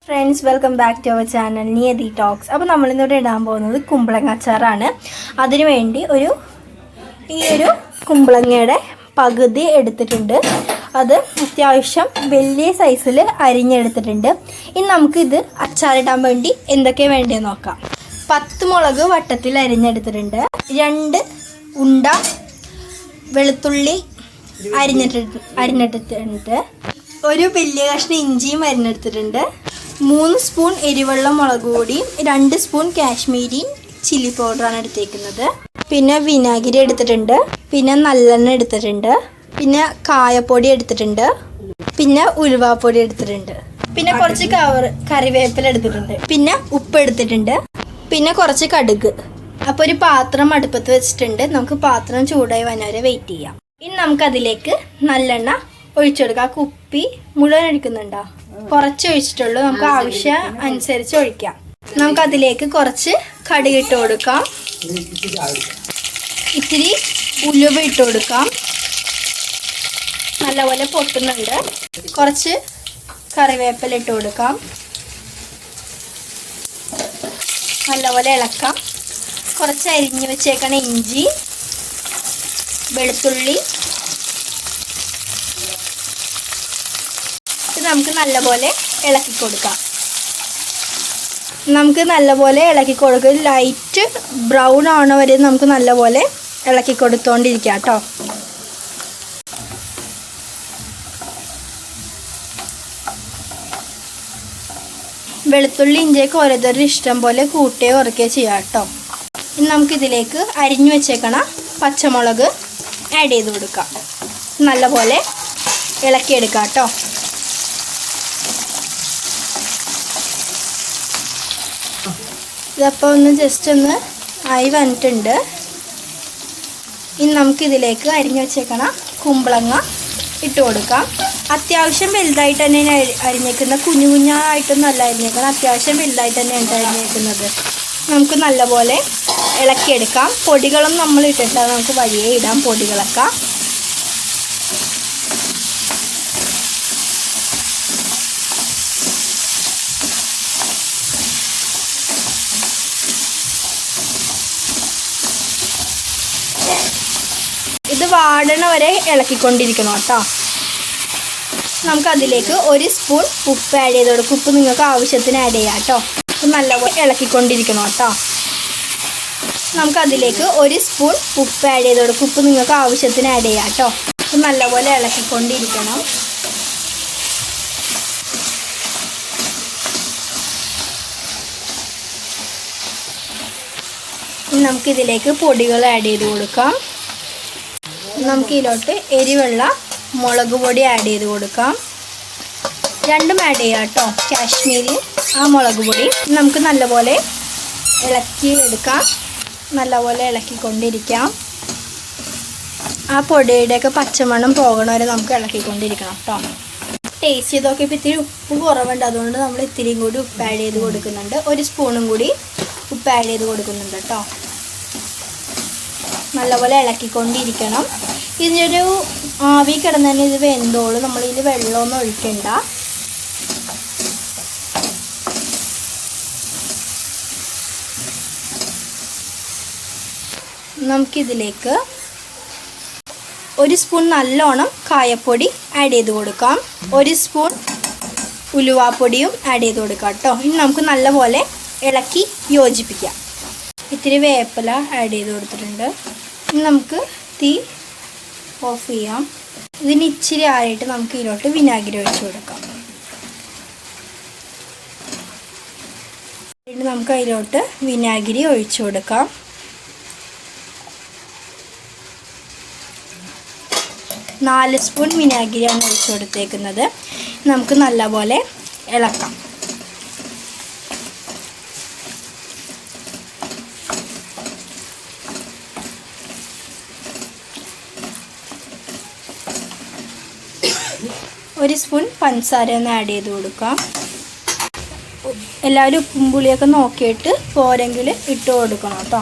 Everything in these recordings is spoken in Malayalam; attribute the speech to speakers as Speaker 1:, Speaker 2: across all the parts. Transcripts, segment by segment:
Speaker 1: Friends, welcome back to our channel Niyati talks. അപ്പോൾ നമ്മളിന്നിവിടെ ഇടാൻ പോകുന്നത് കുമ്പളങ്ങ അച്ചാറാണ്. അതിനുവേണ്ടി ഈ ഒരു കുമ്പളങ്ങയുടെ പകുതി എടുത്തിട്ടുണ്ട്. അത് അത്യാവശ്യം വലിയ സൈസിൽ അരിഞ്ഞെടുത്തിട്ടുണ്ട്. ഇനി നമുക്കിത് അച്ചാറിടാൻ വേണ്ടി എന്തൊക്കെയാണ് വേണ്ടതെന്ന് നോക്കാം. 10 മുളക് വട്ടത്തിൽ അരിഞ്ഞെടുത്തിട്ടുണ്ട്. 2 ഉണ്ട വെളുത്തുള്ളി അരിഞ്ഞെടുത്തിട്ടുണ്ട്. ഒരു വലിയ കഷ്ണം ഇഞ്ചിയും അരിഞ്ഞെടുത്തിട്ടുണ്ട്. 3 സ്പൂൺ എരിവെള്ള മുളക് പൊടിയും 2 സ്പൂൺ കാശ്മീരി ചില്ലി പൗഡറാണ് എടുത്തേക്കുന്നത്. പിന്നെ വിനാഗിരി എടുത്തിട്ടുണ്ട്. പിന്നെ നല്ലെണ്ണ എടുത്തിട്ടുണ്ട്. പിന്നെ കായപ്പൊടി എടുത്തിട്ടുണ്ട്. പിന്നെ ഉലുവാപ്പൊടി എടുത്തിട്ടുണ്ട്. പിന്നെ കുറച്ച് കറിവേപ്പില എടുത്തിട്ടുണ്ട്. പിന്നെ ഉപ്പ് എടുത്തിട്ടുണ്ട്. പിന്നെ കുറച്ച് കടുക്. അപ്പോൾ ഒരു പാത്രം അടുപ്പത്ത് വെച്ചിട്ടുണ്ട്. നമുക്ക് പാത്രം ചൂടായി വന്നവരെ വെയിറ്റ് ചെയ്യാം. ഇനി നമുക്കതിലേക്ക് നല്ലെണ്ണ ഒഴിച്ചെടുക്കാം. കുപ്പി മുഴുവൻ ഒഴിക്കുന്നുണ്ടോ? കുറച്ച് ഒഴിച്ചിട്ടുള്ളൂ. നമുക്ക് ആവശ്യം അനുസരിച്ച് ഒഴിക്കാം. നമുക്കതിലേക്ക് കുറച്ച് കടുക് ഇട്ട് കൊടുക്കാം. ഇത്തിരി ഉലുവ ഇട്ട് കൊടുക്കാം. നല്ലപോലെ പൊട്ടുന്നുണ്ട്. കുറച്ച് കറിവേപ്പില ഇട്ട് കൊടുക്കാം. നല്ലപോലെ ഇളക്കാം. കുറച്ച് അരിഞ്ഞ് വെച്ചേക്കണ ഇഞ്ചി, വെളുത്തുള്ളി നമുക്ക് നല്ലപോലെ ഇളക്കി കൊടുക്കാം. ലൈറ്റ് ബ്രൗൺ ആവണ വരെ നമുക്ക് നല്ലപോലെ ഇളക്കി കൊടുത്തോണ്ടിരിക്കാം കേട്ടോ. വെളുത്തുള്ളി ഇഞ്ചിയൊക്കെ ഓരോരുത്തരുടെ ഇഷ്ടം പോലെ കൂട്ടുകയോ കുറയ്ക്കുകയോ ചെയ്യാം കേട്ടോ. ഇനി നമുക്കിതിലേക്ക് അരിഞ്ഞു വെച്ചേക്കണ പച്ചമുളക് ആഡ് ചെയ്ത് കൊടുക്കാം. നല്ലപോലെ ഇളക്കിയെടുക്കാം കേട്ടോ. ഇതപ്പോൾ ജസ്റ്റ് ഒന്ന് ആയി വന്നിട്ടുണ്ട്. ഇനി നമുക്കിതിലേക്ക് അരിഞ്ഞു വെച്ചേക്കണ കുമ്പളങ്ങ ഇട്ട് കൊടുക്കാം. അത്യാവശ്യം വലുതായിട്ട് തന്നെയാണ് അരിഞ്ഞേക്കുന്നത്. കുഞ്ഞായിട്ടൊന്നും അല്ല അരിഞ്ഞേക്കുന്നത്. അത്യാവശ്യം വലുതായിട്ട് തന്നെയാണ് അരിഞ്ഞേക്കുന്നത്. നമുക്ക് നല്ലപോലെ ഇളക്കിയെടുക്കാം. പൊടികളും നമ്മൾ ഇട്ടിട്ടാൽ നമുക്ക് വഴിയേ ഇടാം പൊടികളൊക്കെ. ഇത് വാടണ വരെ ഇളക്കിക്കൊണ്ടിരിക്കണം കേട്ടോ. നമുക്കതിലേക്ക് 1 സ്പൂൺ ഉപ്പ് ആഡ് ചെയ്ത് കൊടുക്കും. ഉപ്പ് നിങ്ങൾക്ക് ആവശ്യത്തിന് ആഡ് ചെയ്യാം കേട്ടോ. നല്ലപോലെ ഇളക്കിക്കൊണ്ടിരിക്കണം കേട്ടോ. നമുക്കതിലേക്ക് 1 സ്പൂൺ ഉപ്പ് ആഡ് ചെയ്ത് കൊടുക്കും. ഉപ്പ് നിങ്ങൾക്ക് ആവശ്യത്തിന് ആഡ് ചെയ്യാം കേട്ടോ. നല്ലപോലെ ഇളക്കിക്കൊണ്ടിരിക്കണം. നമുക്കിതിലേക്ക് പൊടികൾ ആഡ് ചെയ്ത് കൊടുക്കാം. നമുക്കിതിലോട്ട് എരിവെള്ള മുളക് പൊടി ആഡ് ചെയ്ത് കൊടുക്കാം. 2 ആഡ് ചെയ്യാം കേട്ടോ. കാശ്മീരി മുളക് പൊടി. നമുക്ക് നല്ലപോലെ ഇളക്കി എടുക്കാം. നല്ലപോലെ ഇളക്കിക്കൊണ്ടിരിക്കാം. ആ പൊടിയുടെയൊക്കെ പച്ചമണം പോകണ വരെ നമുക്ക് ഇളക്കിക്കൊണ്ടിരിക്കണം കേട്ടോ. ടേസ്റ്റ് ചെയ്തൊക്കെ ഇപ്പോൾ ഇത്തിരി ഉപ്പ് കുറവുണ്ട്. അതുകൊണ്ട് നമ്മൾ ഇത്തിരിയും കൂടി ഉപ്പ് ആഡ് ചെയ്ത് കൊടുക്കുന്നുണ്ട്. 1 സ്പൂണും കൂടി ഉപ്പ് ആഡ് ചെയ്ത് കൊടുക്കുന്നുണ്ട് കേട്ടോ. നല്ലപോലെ ഇളക്കിക്കൊണ്ടിരിക്കണം. ഇതിനൊരു ആവി കിടന്ന് തന്നെ ഇത് വെന്തോളൂ. നമ്മളിതിൽ വെള്ളമൊന്നും ഒഴിക്കണ്ട. നമുക്കിതിലേക്ക് 1 സ്പൂൺ നല്ലോണം കായപ്പൊടി ആഡ് ചെയ്ത് കൊടുക്കാം. 1 സ്പൂൺ ഉലുവാപ്പൊടിയും ആഡ് ചെയ്ത് കൊടുക്കാം കേട്ടോ. ഇനി നമുക്ക് നല്ലപോലെ ഇളക്കി യോജിപ്പിക്കാം. ഇത്തിരി വേപ്പില ആഡ് ചെയ്ത് കൊടുത്തിട്ടുണ്ട്. ഇനി നമുക്ക് തീ ഓഫ് ചെയ്യാം. ഇതിന് ഇച്ചിരി ആയിട്ട് നമുക്ക് ഇതിലോട്ട് വിനാഗിരി ഒഴിച്ച് കൊടുക്കാം. നമുക്ക് അതിലോട്ട് വിനാഗിരി ഒഴിച്ചു കൊടുക്കാം. 4 സ്പൂൺ വിനാഗിരിയാണ് ഒഴിച്ചു കൊടുത്തേക്കുന്നത്. നമുക്ക് നല്ലപോലെ ഇളക്കാം. ഒരു സ്പൂൺ പഞ്ചസാര ഒന്ന് ആഡ് ചെയ്ത് കൊടുക്കാം. എല്ലാവരും ഉപ്പും പുളിയൊക്കെ നോക്കിയിട്ട് പോരെങ്കിൽ ഇട്ട് കൊടുക്കണം കേട്ടോ.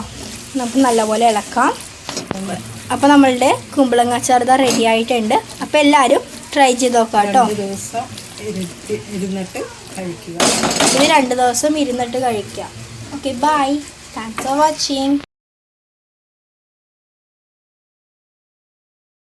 Speaker 1: നമുക്ക് നല്ലപോലെ ഇളക്കാം. അപ്പോൾ നമ്മളുടെ കുമ്പളങ്ങ അച്ചാർ റെഡി ആയിട്ടുണ്ട്. അപ്പോൾ എല്ലാവരും ട്രൈ ചെയ്ത് നോക്കാം കേട്ടോ.
Speaker 2: ഇരുന്നിട്ട് കഴിക്കുക.
Speaker 1: ഇത് 2 ദിവസം ഇരുന്നിട്ട് കഴിക്കുക. Okay, bye. Thanks for watching.